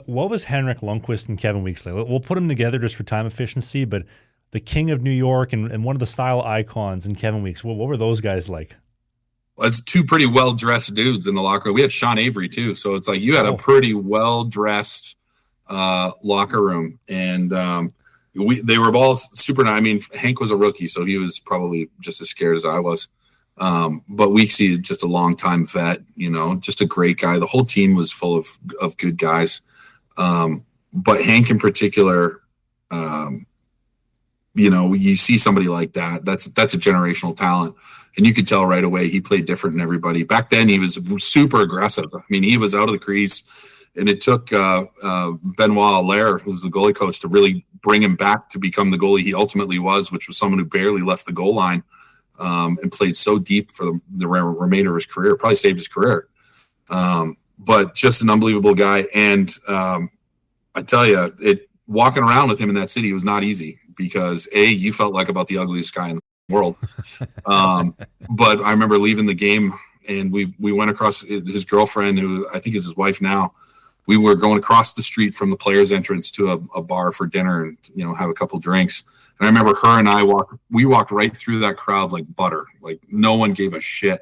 what was Henrik Lundqvist and Kevin Weeks like? We'll put them together just for time efficiency, but the king of New York and one of the style icons in Kevin Weeks, what were those guys like? Well, it's two pretty well-dressed dudes in the locker room. We had Sean Avery, too. So it's like you had a pretty well-dressed locker room. And they were all super nice. I mean, Hank was a rookie, so he was probably just as scared as I was. But Weeksy, just a long-time vet, just a great guy. The whole team was full of good guys. But Hank in particular, you see somebody like that. That's a generational talent. And you could tell right away he played different than everybody. Back then, he was super aggressive. I mean, he was out of the crease. And it took Benoit Allaire, who was the goalie coach, to really bring him back to become the goalie he ultimately was, which was someone who barely left the goal line and played so deep for the remainder of his career, probably saved his career. But just an unbelievable guy. And I tell you, walking around with him in that city was not easy because, you felt like about the ugliest guy in the world. But I remember leaving the game, and we went across his girlfriend, who I think is his wife now. We were going across the street from the players' entrance to a bar for dinner and, have a couple drinks. And I remember her and I walked right through that crowd like butter. Like no one gave a shit.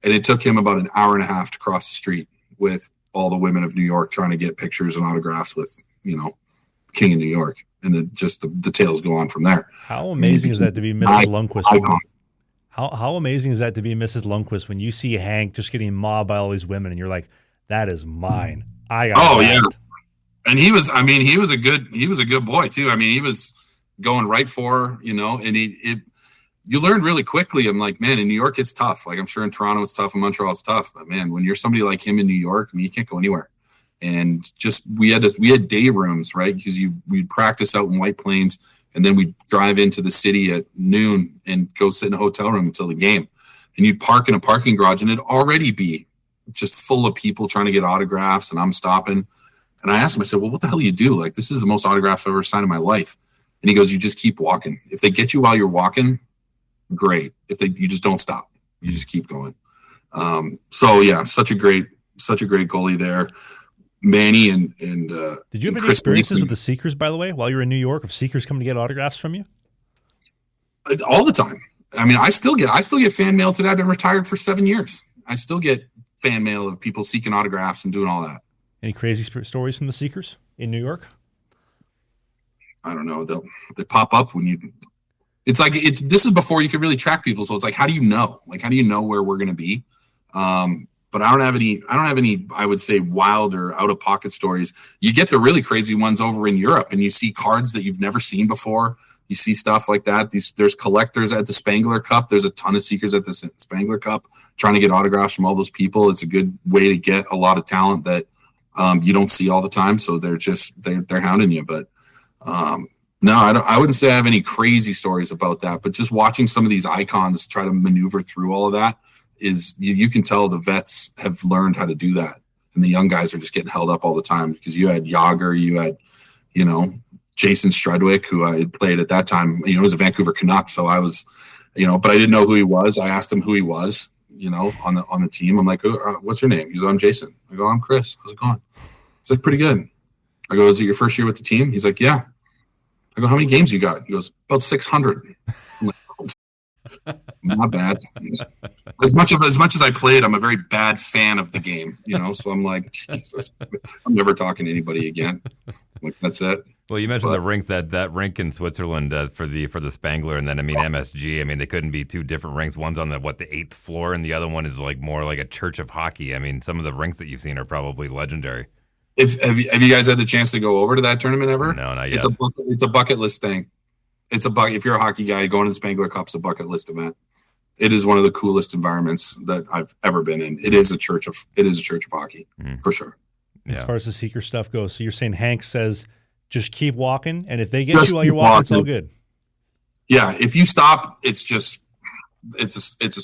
And it took him about an hour and a half to cross the street with all the women of New York trying to get pictures and autographs with, King of New York. And then just the tales go on from there. How amazing is that to be Mrs. Lundqvist? How amazing is that to be Mrs. Lundqvist when you see Hank just getting mobbed by all these women and you're like, that is mine. I got that. Yeah. And he was a good boy too. I mean, he was going right for her, and you learned really quickly. I'm like, man, in New York, it's tough. Like I'm sure in Toronto it's tough and Montreal it's tough. But man, when you're somebody like him in New York, I mean, you can't go anywhere. And just we had day rooms, right? Because we'd practice out in White Plains, and then we'd drive into the city at noon and go sit in a hotel room until the game. And you'd park in a parking garage, and it'd already be just full of people trying to get autographs, and I'm stopping. And I asked him, I said, well, what the hell do you do? Like, this is the most autographs I've ever signed in my life. And he goes, you just keep walking. If they get you while you're walking, great. You just don't stop. You just keep going. So yeah, such a great goalie there. Manny and did you have any experiences with the Seekers, by the way, while you were in New York, of Seekers coming to get autographs from you? All the time. I mean, I still get fan mail today. I've been retired for 7 years. I still get fan mail of people seeking autographs and doing all that. Any crazy stories from the Seekers in New York? I don't know. They pop up when you. It's like this is before you could really track people. So it's like, how do you know? Like, how do you know where we're going to be? But I don't have any. I would say wild or out of pocket stories. You get the really crazy ones over in Europe, and you see cards that you've never seen before. You see stuff like that. There's collectors at the Spangler Cup. There's a ton of Seekers at the Spangler Cup trying to get autographs from all those people. It's a good way to get a lot of talent that you don't see all the time. So they're hounding you. But no, I wouldn't say I have any crazy stories about that. But just watching some of these icons try to maneuver through all of that is you can tell the vets have learned how to do that, and the young guys are just getting held up all the time because you had Yager, you had Jason Strudwick, who I had played at that time, was a Vancouver Canuck. So I was, but I didn't know who he was. I asked him who he was, on the team. I'm like, what's your name? He goes, I'm Jason. I go, I'm Chris. How's it going? He's like, pretty good. I go, is it your first year with the team? He's like, yeah. I go, how many games you got? He goes, about 600. I'm like, oh, not bad. As much as I played, I'm a very bad fan of the game, so I'm like, Jesus, I'm never talking to anybody again. Like, that's it. Well, you mentioned the rinks, that rink in Switzerland for the Spangler, and then MSG. They couldn't be two different rinks. One's on the 8th floor, and the other one is like more like a church of hockey. Some of the rinks that you've seen are probably legendary. Have you guys had the chance to go over to that tournament ever? No, not yet. It's a bucket list thing. If you're a hockey guy, going to the Spangler Cup's a bucket list event. It is one of the coolest environments that I've ever been in. It is a church of hockey, for sure. As far as the Seeker stuff goes, so you're saying Hank says, just keep walking, and if they get you while you're walking, it's all good. Yeah, if you stop, it's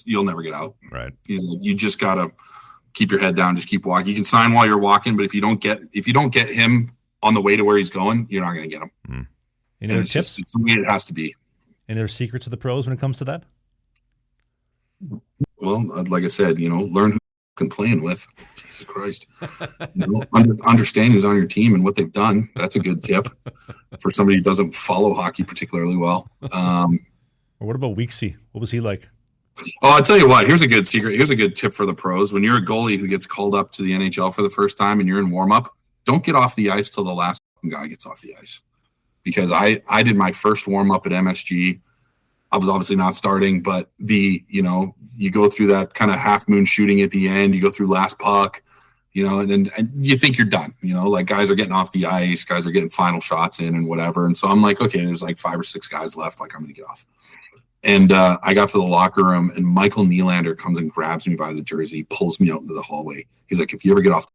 you'll never get out. Right. You just gotta keep your head down, just keep walking. You can sign while you're walking, but if you don't get him on the way to where he's going, you're not gonna get him. Any other tips? It's the way it has to be. Any other secrets of the pros when it comes to that? Well, like I said, learn who playing with. Jesus Christ. Understand who's on your team and what they've done. That's a good tip for somebody who doesn't follow hockey particularly well. Or what about Weeksy? What was he like? Oh, I'll tell you what. Here's a good secret. Here's a good tip for the pros. When you're a goalie who gets called up to the NHL for the first time and you're in warm-up, don't get off the ice till the last guy gets off the ice. Because I did my first warm-up at MSG. I was obviously not starting, but you go through that kind of half-moon shooting at the end. You go through last puck, and you think you're done. Like guys are getting off the ice, guys are getting final shots in and whatever. And so I'm like, okay, there's like 5 or 6 guys left. Like I'm going to get off. And I got to the locker room, and Michael Nylander comes and grabs me by the jersey, pulls me out into the hallway. He's like, if you ever get off the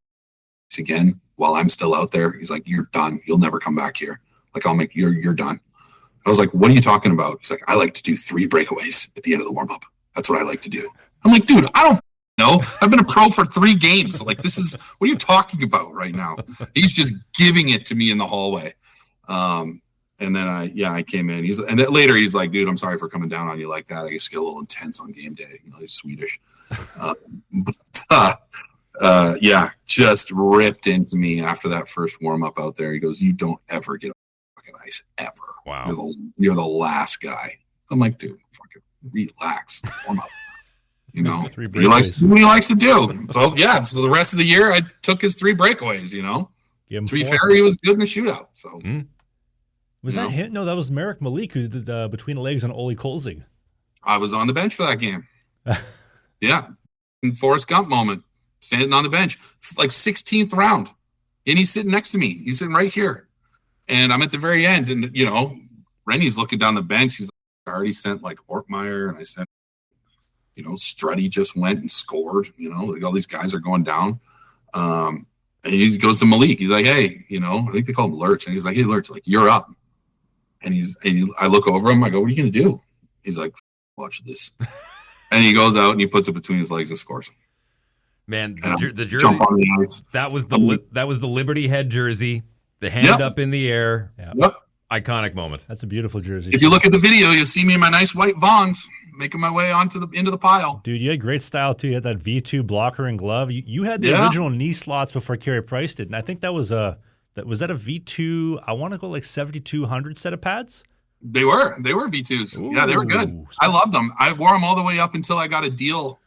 ice again while I'm still out there, he's like, you're done. You'll never come back here. Like I'll make you're done. I was like, what are you talking about? He's like, I like to do 3 breakaways at the end of the warm-up. That's what I like to do. I'm like, dude, I don't know. I've been a pro for 3 games. Like, what are you talking about right now? He's just giving it to me in the hallway. And then I came in. Later he's like, dude, I'm sorry for coming down on you like that. I just get a little intense on game day. He's Swedish. Just ripped into me after that first warm-up out there. He goes, you don't ever get ice ever. Wow. You're the last guy. I'm like, dude, fucking relax. Warm up. He likes to do. So so the rest of the year I took his 3 breakaways, To be fair, he was good in the shootout. So was that him? No, that was Merrick Malik who did between the legs on Ole Kolzig. I was on the bench for that game. Yeah. In Forrest Gump moment. Standing on the bench. Like 16th round. And he's sitting next to me. He's sitting right here. And I'm at the very end, and Rennie's looking down the bench. He's like, I already sent like Ortmeyer, and I sent, Strutty just went and scored. Like all these guys are going down. And he goes to Malik. He's like, hey, I think they call him Lurch, and he's like, hey, Lurch, like you're up. And I look over him. I go, what are you gonna do? He's like, watch this. And he goes out and he puts it between his legs and scores. Man, the jersey. Jump on the ice. That was the Liberty Head jersey. The hand up in the air. Yep. Iconic moment. That's a beautiful jersey. If you look at the video, you'll see me in my nice white Vons making my way into the pile. Dude, you had great style too. You had that V2 blocker and glove. You had the original knee slots before Carey Price did, and I think that was a V2. I want to go like 7,200 set of pads. They were V2s. Ooh, yeah, they were good. I loved them. I wore them all the way up until I got a deal.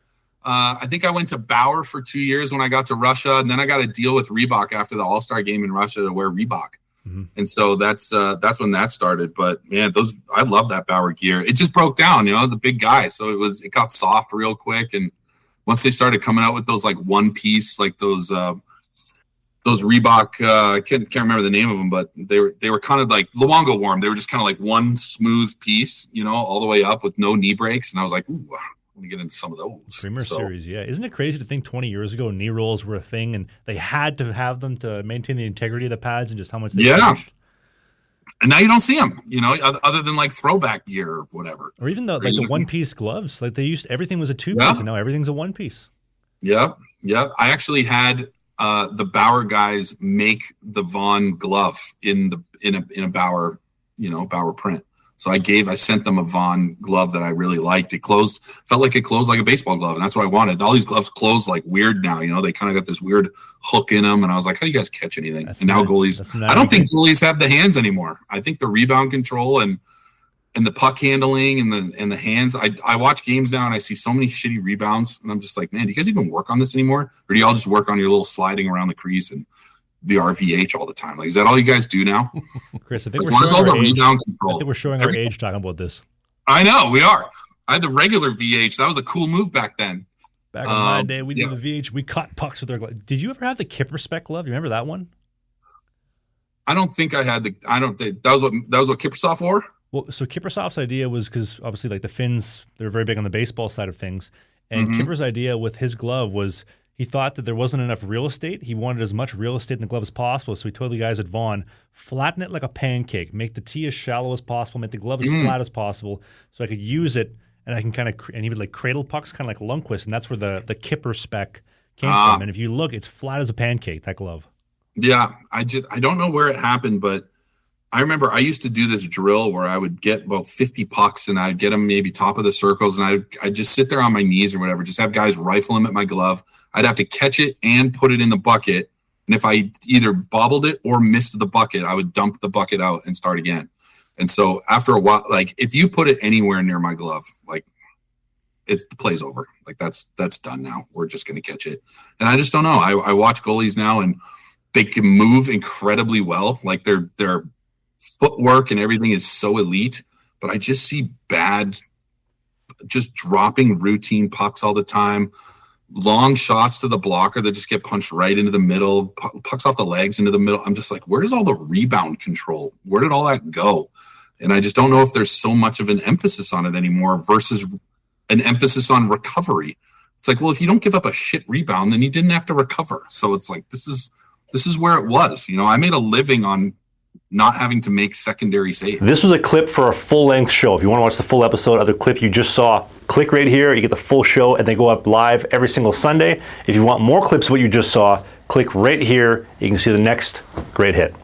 I think I went to Bauer for 2 years when I got to Russia, and then I got a deal with Reebok after the All-Star game in Russia to wear Reebok. Mm-hmm. And so that's when that started. But man, I love that Bauer gear. It just broke down. I was a big guy, so it got soft real quick. And once they started coming out with those like one piece, like those Reebok, I can't remember the name of them, but they were kind of like Luongo wore them. They were just kind of like one smooth piece, all the way up with no knee breaks. And I was like, ooh. We get into some of those. Premier Series, yeah. Isn't it crazy to think 20 years ago knee rolls were a thing and they had to have them to maintain the integrity of the pads and just how much they changed? And now you don't see them, other than like throwback gear or whatever. Or even the one-piece gloves. Like everything was a two-piece and now everything's a one-piece. Yep. I actually had the Bauer guys make the Vaughn glove in a Bauer, Bauer print. So I sent them a Vaughn glove that I really liked. Felt like it closed like a baseball glove, and that's what I wanted. All these gloves close like weird now, they kind of got this weird hook in them, and I was like, how do you guys catch anything? Now goalies, I don't think goalies have the hands anymore. I think the rebound control and the puck handling and the hands. I watch games now and I see so many shitty rebounds, and I'm just like, man, do you guys even work on this anymore? Or do you all just work on your little sliding around the crease and the RVH all the time? Like, is that all you guys do now? Chris, I think we're showing our age talking about this. I know, we are. I had the regular VH. That was a cool move back then. Back in my day, we did the VH. We caught pucks with our glove. Did you ever have the Kipper Spec glove? You remember that one? I don't think I had that was what Kippersoft wore? Well, so Kippersoft's idea was, because obviously like the Finns, they're very big on the baseball side of things. And Kipper's idea with his glove was, he thought that there wasn't enough real estate. He wanted as much real estate in the glove as possible. So he told the guys at Vaughn, flatten it like a pancake, make the tee as shallow as possible, make the glove as flat as possible, so I could use it and I can and he would like cradle pucks, kind of like Lundqvist, and that's where the Kipper spec came from. And if you look, it's flat as a pancake, that glove. Yeah, I don't know where it happened, but I remember I used to do this drill where I would get about 50 pucks and I'd get them maybe top of the circles, and I'd just sit there on my knees or whatever, just have guys rifle them at my glove. I'd have to catch it and put it in the bucket. And if I either bobbled it or missed the bucket, I would dump the bucket out and start again. And so after a while, like if you put it anywhere near my glove, like the play's over. Like that's done now. We're just going to catch it. And I just don't know. I watch goalies now and they can move incredibly well. Like their footwork and everything is so elite, but I just see bad, just dropping routine pucks all the time. Long shots to the blocker that just get punched right into the middle, pucks off the legs into the middle. I'm just like, where's all the rebound control? Where did all that go? And I just don't know if there's so much of an emphasis on it anymore versus an emphasis on recovery. It's like, well, if you don't give up a shit rebound, then you didn't have to recover. So it's like, this is where it was. You know, I made a living on not having to make secondary saves. This was a clip for a full-length show. If you want to watch the full episode of the clip you just saw, click right here. You get the full show, and they go up live every single Sunday. If you want more clips of what you just saw, click right here. You can see the next great hit.